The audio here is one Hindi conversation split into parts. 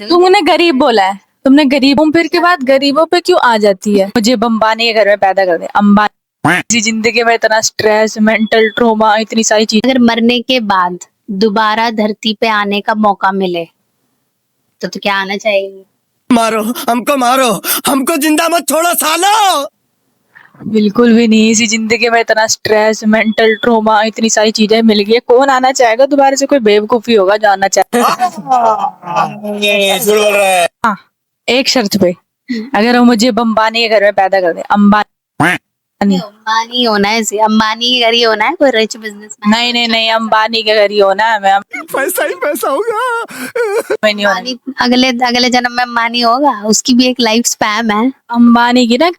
तुमने गरीब बोला है, तुमने गरीबों फिर के बाद गरीबों पे क्यों आ जाती है? मुझे अंबानी के घर में पैदा कर दे, अंबानी किसी जिंदगी में इतना स्ट्रेस, मेंटल ट्रॉमा, इतनी सारी चीज। अगर मरने के बाद दोबारा धरती पे आने का मौका मिले तो क्या आना चाहिए? मारो हमको जिंदा मत छोड़ो सालो। बिल्कुल भी नहीं, इसी जिंदगी में इतना स्ट्रेस, मेंटल ट्रॉमा, इतनी सारी चीजें मिल गई है, कौन आना चाहेगा दोबारा से? कोई बेवकूफी होगा जो आना चाहे। हाँ, एक शर्त पे, अगर वो मुझे अंबानी के घर में पैदा कर दे, अंबानी। अंबानी होना है, अंबानी के घर ही होना है, कोई रिच बिजनेसमैन? नहीं नहीं नहीं, अंबानी के घर ही होना है। मैं पैसा ही पैसा होगा। मैं नहीं होना। अंबानी अगले अगले जन्म में अंबानी होगा, उसकी भी एक लाइफ स्पैन है। अंबानी की ना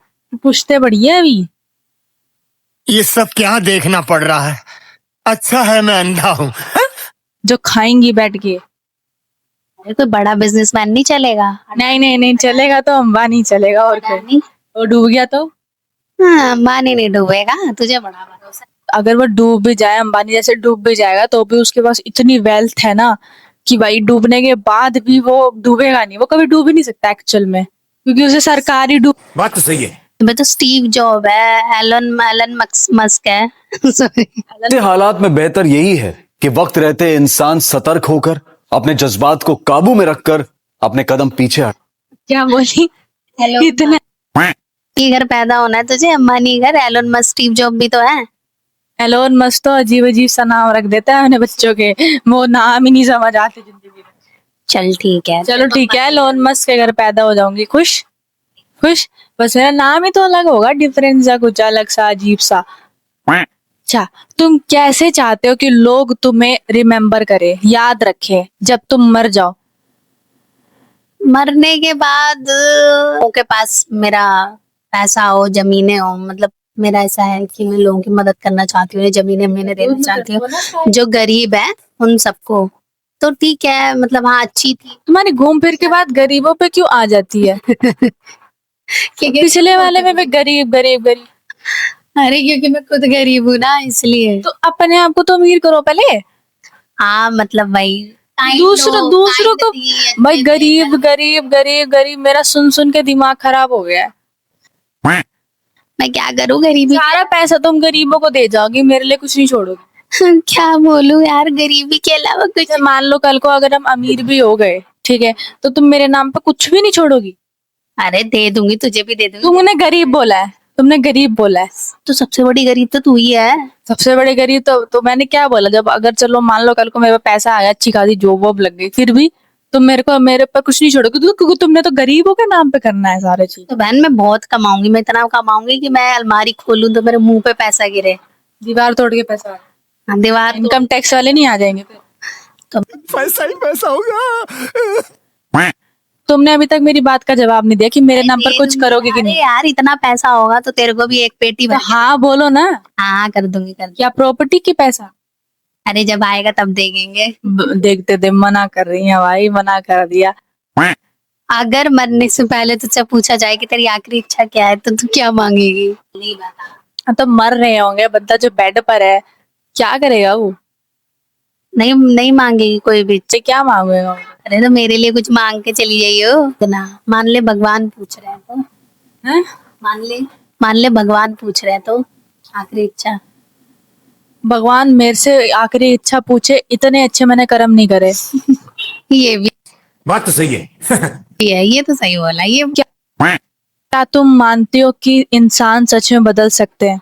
पुश्ते बड़ी है अभी। ये सब क्या देखना पड़ रहा है? अच्छा है मैं अंधा हूँ। जो खाएंगी बैठ के। अरे कोई बड़ा बिजनेसमैन नहीं चलेगा? नहीं नहीं नहीं चलेगा तो अंबानी चलेगा, और क्या। अडानी? वो डूब गया तो? हाँ, अंबानी नहीं डूबेगा, तुझे बड़ा भरोसा है। अगर वो डूब भी जाए, अंबानी जैसे डूब भी जाएगा, तो भी उसके पास इतनी वेल्थ है ना कि भाई डूबने के बाद भी वो डूबेगा नहीं। वो कभी डूब ही नहीं सकता एक्चुअल में, क्योंकि उसे सरकारी डूब। बात तो सही है। मैं तो स्टीव जॉब है, एलन मस्क है। Sorry। ऐसे हालात में बेहतर यही है कि वक्त रहते इंसान सतर्क होकर अपने जज्बात को काबू में रखकर अपने कदम पीछे हट। क्या बोली? हेलो, इतना की घर पैदा होना है तुझे, अंबानी घर। एलन मस्क, स्टीव जॉब भी तो है। एलोन मस्क तो अजीब अजीब सा नाम रख देता है अपने बच्चों के, वो नाम ही नहीं समझ आते जिंदगी में। चल ठीक है, चलो ठीक है, एलोन मस्क के घर पैदा हो जाऊंगी, खुश खुश। बस मेरा नाम ही तो अलग होगा, डिफरेंस सा, कुछ अलग सा, अजीब सा। अच्छा, तुम कैसे चाहते हो कि लोग तुम्हें रिमेम्बर करे, याद रखे, जब तुम मर जाओ? मरने के बाद उनके पास मेरा पैसा हो, जमीनें हो। मतलब मेरा ऐसा है कि मैं लोगों की मदद करना चाहती हूँ, जमीनें मैंने देना चाहती हूँ जो गरीब है उन सबको। तो ठीक है, मतलब हाँ, अच्छी थी। तुम्हारी घूम फिर के बाद गरीबों पे क्यों आ जाती है? पिछले वाले में भी गरीब गरीब गरीब। अरे क्योंकि मैं खुद गरीब हूँ ना, इसलिए। तो अपने आप को तो अमीर करो पहले। हाँ, मतलब भाई दूसरों को भाई गरीब गरीब गरीब गरीब, मेरा सुन सुन के दिमाग खराब हो गया है। मैं क्या करूँ गरीबी? सारा पैसा तुम गरीबों को दे जाओगी, मेरे लिए कुछ नहीं छोड़ोगी। क्या बोलूं यार, गरीबी के अलावा कुछ। जैसे मान लो कल को अगर हम अमीर भी हो गए, ठीक है, तो तुम मेरे नाम पे कुछ भी नहीं छोड़ोगी? अरे दे दूंगी, तुझे भी दे दूंगी। तुमने गरीब बोला है, तुमने गरीब बोला है। तो सबसे बड़ी गरीब तो तू ही है। सबसे बड़े गरीब तो मैंने क्या बोला? जब अगर चलो मान लो कल को मेरे पास पैसा आया, अच्छी खासी जॉब वॉब लग गई, फिर भी तुम मेरे पर कुछ नहीं छोड़ोगे, क्योंकि तुमने तो गरीबों के नाम पे करना है सारे चीज। तो बहन मैं बहुत कमाऊंगी, मैं इतना कमाऊंगी कि मैं अलमारी खोलूं तो मेरे मुंह पे पैसा गिरे। दीवार तोड़ के पैसा। हाँ, दीवार इनकम टैक्स वाले नहीं आ जाएंगे फिर? तो पैसा ही पैसा होगा। तुमने अभी तक मेरी बात का जवाब नहीं दिया कि मेरे नाम पर कुछ करोगे कि अरे नहीं। यार, इतना पैसा होगा तो तेरे को भी एक पेटी तो भर। हाँ बोलो ना। हाँ, कर दूंगी कर दूंगी। क्या प्रॉपर्टी की पैसा? अरे जब आएगा तब देखेंगे। देखते थे, मना कर रही है भाई, मना कर दिया। अगर मरने से पहले तुझसे पूछा जाए कि तेरी आखिरी इच्छा क्या है तो तू क्या मांगेगी? नहीं बता। तो मर रहे होंगे, बंदा जो बेड पर है क्या करेगा वो? नहीं नहीं मांगेगी कोई भी। तो क्या मांगेगा? अरे तो मेरे लिए कुछ मांग के चली जाइयो ना। मान ले भगवान पूछ रहे हैं तो। हैं? मान ले भगवान पूछ रहे हैं तो आखिरी इच्छा। भगवान मेरे से आखिरी इच्छा पूछे, इतने अच्छे मैंने कर्म नहीं करे। ये भी बात तो सही है। ये तो सही बोला। ये क्या तुम मानती हो कि इंसान सच में बदल सकते हैं?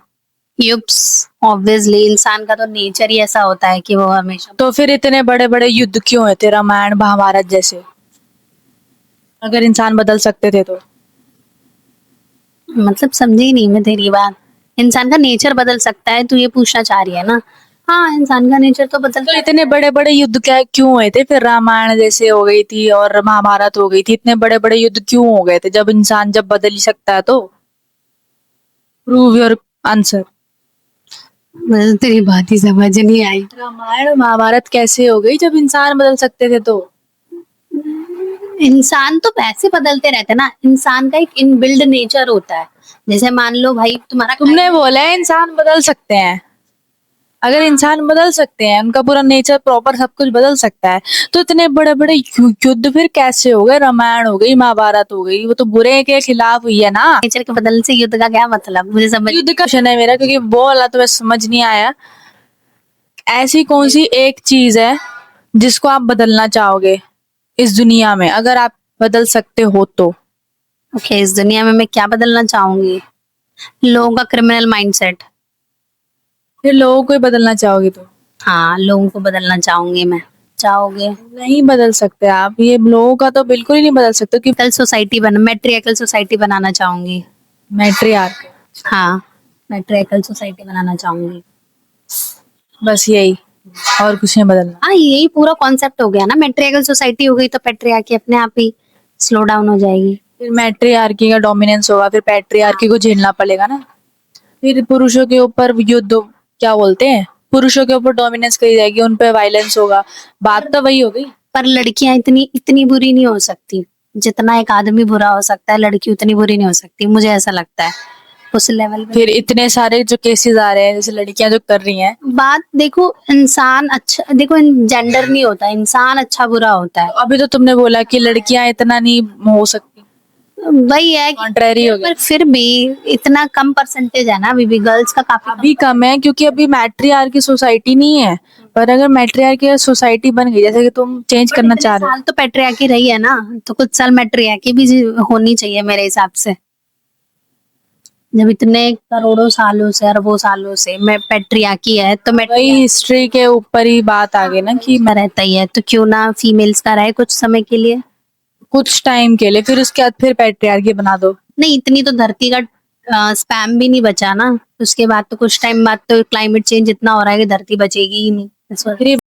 युप्स, ऑब्वियसली इंसान का तो नेचर ही ऐसा होता है कि वो हमेशा। तो फिर इतने बड़े बड़े युद्ध क्यों है, तेरा रामायण महाभारत जैसे? अगर इंसान बदल सकते थे तो? मतलब समझी नहीं मैं तेरी बात। इंसान का नेचर बदल सकता है, तू ये पूछना चाह रही है ना? हाँ, इंसान का नेचर तो बदलता तो है। इतने बड़े बड़े युद्ध क्या क्यों हुए थे फिर? रामायण जैसे हो गई थी और महाभारत हो गई थी, इतने बड़े बड़े युद्ध क्यों हो गए थे जब इंसान जब बदल ही सकता है तो? Prove your answer. मुझे तेरी बात ही समझ नहीं आई। रामायण महाभारत कैसे हो गई जब इंसान बदल सकते थे तो? इंसान तो वैसे बदलते रहते हैं ना, इंसान का एक इनबिल्ड नेचर होता है। जैसे मान लो भाई तुम्हारा तुमने बोला है इंसान बदल सकते हैं। अगर इंसान बदल सकते हैं, उनका पूरा नेचर प्रॉपर सब कुछ बदल सकता है, तो इतने बड़े बड़े युद्ध फिर कैसे हो गए? रामायण हो गई, महाभारत हो गई, वो तो बुरे के खिलाफ हुई है ना। नेचर के बदलने से युद्ध का क्या मतलब, मुझे समझ युद्ध का क्वेश्चन है मेरा, क्योंकि वो वाला तो मैं समझ नहीं आया। ऐसी कौन सी एक चीज है जिसको आप बदलना चाहोगे इस दुनिया में, अगर आप बदल सकते हो तो? ओके, इस दुनिया में मैं क्या बदलना चाहूंगी? लोगों का क्रिमिनल माइंडसेट। फिर लोगों को ही बदलना चाहोगे तो? हाँ, लोगों को बदलना चाहूंगी मैं। चाहोगे? नहीं बदल सकते आप, ये लोगों का तो बिल्कुल ही नहीं बदल सकते, क्योंकि कल सोसाइटी मैट्रियार्कल सोसाइटी बनाना चाहूंगी। मैट्रियार्क, हाँ, मैट्रियार्कल सोसाइटी बनाना चाहूंगी। बस यही, और कुछ नहीं बदलना। हाँ, यही पूरा कॉन्सेप्ट हो गया ना। मैट्रियार्कल सोसाइटी हो गई तो पैट्रियार्की अपने आप ही स्लो डाउन हो जाएगी। फिर मैट्रियार्की का डोमिनेंस होगा, फिर पैट्रियार्की को झेलना पड़ेगा ना। फिर पुरुषों के ऊपर युद्ध, क्या बोलते हैं, पुरुषों के ऊपर डोमिनेंस करी जाएगी, उन पे वायलेंस होगा। बात तो वही हो गई। पर लड़कियां इतनी इतनी बुरी नहीं हो सकती जितना एक आदमी बुरा हो सकता है। लड़की उतनी बुरी नहीं हो सकती, मुझे ऐसा लगता है। उस लेवल पे फिर इतने सारे जो केसेस आ रहे हैं, जैसे लड़कियां जो कर रही हैं, बात देखो, इंसान अच्छा, देखो जेंडर नहीं होता, इंसान अच्छा बुरा होता है। अभी तो तुमने बोला कि लड़कियां इतना नहीं हो सकती, वही है कि कॉन्ट्रेरी हो गया। पर फिर भी इतना कम परसेंटेज है ना, अभी भी गर्ल्स का काफी अभी कम है, क्योंकि अभी मैट्रियार्की सोसाइटी नहीं है। पर अगर मैट्रियार्की सोसाइटी बन गई, जैसे कि तुम चेंज करना चाह रहे हो, साल तो पैट्रियार्की रही है ना, तो कुछ साल मैट्रियार्की भी होनी चाहिए मेरे हिसाब से। जब इतने करोड़ों सालों से, अरबों सालों से मैं पैट्रियार्की है, तो वही हिस्ट्री के ऊपर ही बात आ गई ना कि रहता ही है, तो क्यों ना फीमेल्स का रहे कुछ समय के लिए। कुछ टाइम के लिए, फिर उसके बाद फिर पैट्रियार्की बना दो। नहीं, इतनी तो धरती का स्पैम भी नहीं बचा ना। उसके बाद तो कुछ टाइम बाद तो क्लाइमेट चेंज इतना हो रहा है कि धरती बचेगी ही नहीं। फिर